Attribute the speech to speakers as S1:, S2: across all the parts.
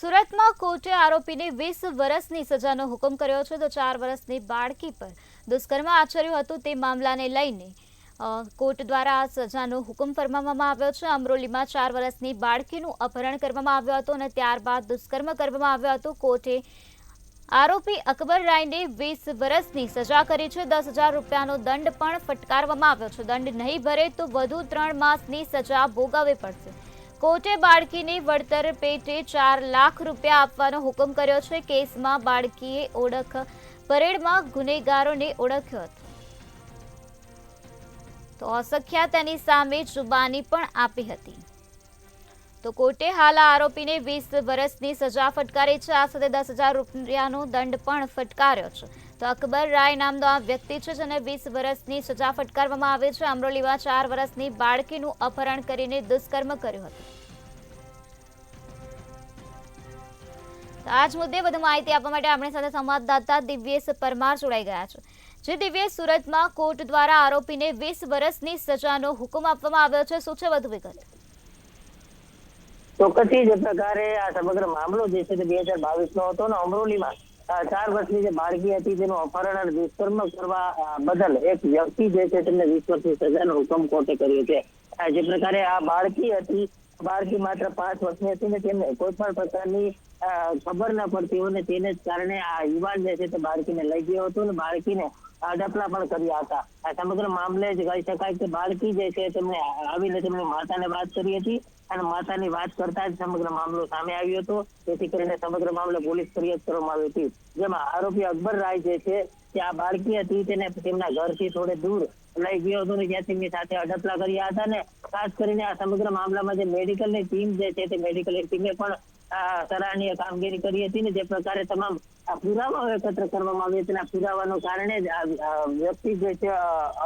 S1: સુરતમાં કોર્ટે આરોપીને 20 વર્ષની સજાનો હુકમ કર્યો છે તો 4 વર્ષની બાળકી પર દુષ્કર્મ આચર્યું હતું તે મામલાને લઈને કોર્ટ દ્વારા આ સજાનો હુકમ ફરમાવવામાં આવ્યો છે। અમરોલીમાં 4 વર્ષની બાળકીનું અપહરણ કરવામાં આવ્યું હતું અને ત્યારબાદ દુષ્કર્મ કરવામાં આવ્યું હતું। કોર્ટે આરોપી અકબર રાયને 20 વર્ષની સજા કરી છે। 10,000 રૂપિયાનો દંડ પણ ફટકારવામાં આવ્યો છે। દંડ નહીં ભરે તો વધુ 3 માસની સજા ભોગવવી પડશે। કોર્ટે બાળકીને વળતર પેટે 4 લાખ રૂપિયા આપવાનો હુકમ કર્યો છે। કેસમાં બાળકીએ ઓળખ પરેડમાં ગુનેગારોને ઓળખ્યો હતો તો અસખ્યા તેની સામે જુબાની પણ આપી હતી। તો કોર્ટે હાલ આરોપીને 20 વર્ષની સજા ફટકારી છે। આ સાથે 10,000 રૂપિયાનો દંડ પણ ફટકાર્યો છે। તો અકબર રાય નામનો આ વ્યક્તિ છે જેને 20 વર્ષની સજા ફટકારવામાં આવે છે। અમરોલીમાં 4 વર્ષની બાળકીનું અપહરણ કરીને દુષ્કર્મ કર્યું હતું। આ જ મુદ્દે વધુ માહિતી આપવા માટે આપણી સાથે સંવાદદાતા દિવ્યેશ પરમાર જોડાઈ ગયા છે। જે દિવ્યેશ, સુરતમાં કોર્ટ દ્વારા આરોપીને 20 વર્ષની સજાનો હુકમ આપવામાં આવ્યો છે, શું છે વધુ વિગત?
S2: ચોક્કસથી જે પ્રકારે આ સમગ્ર મામલો જે છે તે 2022 નો હતો ને અમરોલીમાં 4 વર્ષની જે બાળકી હતી તેનું અપહરણ અને દુષ્કર્મ કરવા બદલ એક વ્યક્તિ જે છે તેમને 20 વર્ષની સજાનો હુકમ કોર્ટે કર્યો છે। જે પ્રકારે આ બાળકી હતી, બાળકી માત્ર 5 વર્ષની હતી ને તેમને કોઈ પણ પ્રકારની ખબર ન પડતી હોય ને તેને જ કારણે આ યુવાન જે છે તે બાળકીને લઈ ગયો હતો ને બાળકીને ડપલા પણ કર્યા હતા। આ સમગ્ર મામલે જ કહી શકાય કે બાળકી જે છે તેમને આવીને તેમની માતાને વાત કરી હતી અને માતાની વાત કરતા જ સમગ્ર મામલો સામે આવ્યો હતો। જેથી કરીને સમગ્ર મામલે પોલીસ ફરિયાદ કરવામાં આવી હતી, જેમાં આરોપી અકબર રાય જે છે તે આ બાળકી હતી તેને તેમના ઘરથી થોડે દૂર લઈ ગયો હતો ને ત્યાં તેમની સાથે અડપલા કર્યા હતા ને ખાસ કરીને આ સમગ્ર મામલામાં જે મેડિકલની ટીમ જે છે તે મેડિકલની ટીમે પણ સરાહનીય કામગીરી કરી હતી ને જે પ્રકારે તમામ પુરાવાઓ એકત્ર કરવામાં આવ્યા તેના પુરાવાનો કારણે જ આ વ્યક્તિ જે છે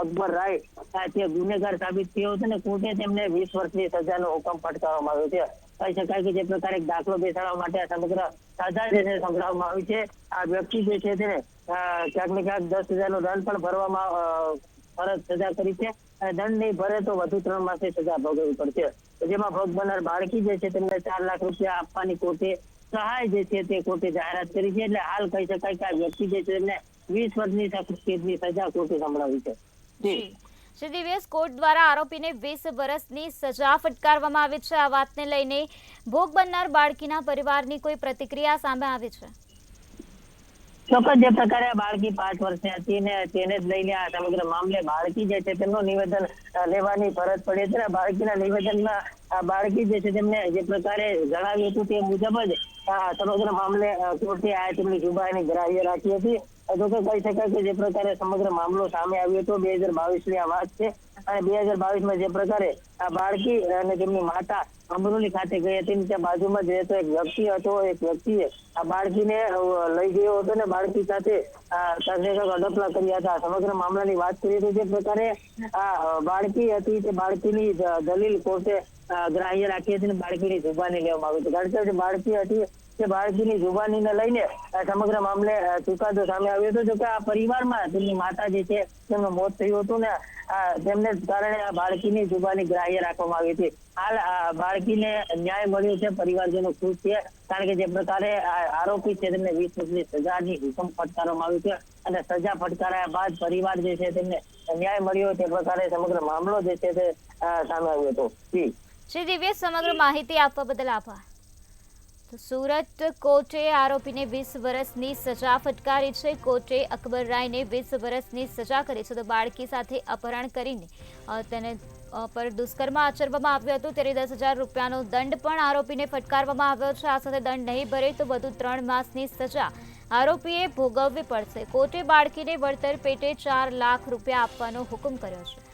S2: અકબર રાય તે ગુનેગાર સાબિત થયો હતો ને કોર્ટે તેમને 20 વર્ષની સજાનો હુકમ ફટકારવામાં આવ્યો છે। કહી શકાય કે જે પ્રકારે એક દાખલો બેસાડવા માટે આ સમગ્ર સજા જે છે સંભળાવવામાં આવી છે। આ વ્યક્તિ જે છે તેને ક્યાંક ને ક્યાંક 10,000 નો દંડ પણ ભરવામાં ફરજ સજા કરી છે। દંડ નહીં ભરે તો વધુ 3 માસની સજા ભોગવવી પડશે। જેમાં ભોગ બનનાર બાળકી જે છે તેમને 4 લાખ રૂપિયા આપવાની કોર્ટે સહાય જે છે તે કોર્ટે જાહેરાત કરી છે। એટલે હાલ કહી શકાય કે આ વ્યક્તિ જે છે તેમને 20 વર્ષની સજા કોર્ટે સંભળાવી છે।
S1: શ્રી દિવ્યેશ, કોર્ટ દ્વારા આરોપીને 20 વર્ષની સજા ફટકારવામાં આવી છે। આ વાતને લઈને ભોગ બનનાર બાળકીના પરિવારની કોઈ પ્રતિક્રિયા સામે આવી છે?
S2: ચોક્કસ જે પ્રકારે આ બાળકી 5 વર્ષની હતી ને તેને જ લઈને આ સમગ્ર મામલે બાળકી જે છે તેમનું નિવેદન લેવાની ફરજ પડી હતી ને બાળકીના નિવેદનમાં આ બાળકી જે છે તેમને જે પ્રકારે જણાવ્યું હતું તે મુજબ જ સમગ્ર મામલે કોર્ટે તેમની જુબાની ગ્રાહ્ય રાખી હતી। જો કે કહી શકાય કે જે પ્રકારે સમગ્ર મામલો સામે આવ્યો હતો 2022 ની આ વાત છે અને 2022 જે પ્રકારે આ બાળકી અને તેમની માતા અમરોલી ખાતે ગઈ હતી ત્યાં બાજુમાં જ રહેતો એક વ્યક્તિ હતો। એક વ્યક્તિએ આ બાળકીને લઈ ગયો હતો ને બાળકી સાથે અડપલા કર્યા હતા। સમગ્ર મામલાની વાત કરીએ તો જે પ્રકારે આ બાળકી હતી તે બાળકીની દલીલ કોર્ટે ગ્રાહ્ય રાખી હતી અને બાળકીની જુબાની લેવામાં આવી હતી। કારણ કે જે બાળકી હતી તે બાળકીની જુબાનીને લઈને સમગ્ર મામલે ચુકાદો સામે આવ્યો હતો। જો કે આ પરિવારમાં તેમની માતા જે છે તેમનું મોત થયું હતું ને તેમને કારણે આ બાળકીની જુબાની ગ્રાહ્ય રાખવામાં આવી હતી। હાલ બાળકીને ન્યાય મળ્યો છે, પરિવારજનો ખુશ છે કારણ કે જે પ્રકારે આરોપી છે તેમને 20 વર્ષની સજાની હુકમ ફટકારવામાં આવ્યું છે અને સજા ફટકાર્યા બાદ પરિવાર જે છે તેમને ન્યાય મળ્યો તે પ્રકારે સમગ્ર મામલો જે છે તે સામે આવ્યો હતો।
S1: શ્રી દિવ્યેશ, સમગ્ર માહિતી આપવા બદલ આભાર। તો સુરત કોર્ટે આરોપીને 20 વર્ષની સજા ફટકારી છે। કોર્ટે અકબર રાયને 20 વર્ષની સજા કરી છે તો બાળકી સાથે અપહરણ કરીને તેને પર દુષ્કર્મ આચરવામાં આવ્યું હતું ત્યારે 10,000 રૂપિયાનો દંડ પણ આરોપીને ફટકારવામાં આવ્યો છે। આ સાથે દંડ નહીં ભરે તો વધુ 3 માસની સજા આરોપીએ ભોગવવી પડશે। કોર્ટે બાળકીને વળતર પેટે 4 લાખ રૂપિયા આપવાનો હુકમ કર્યો છે।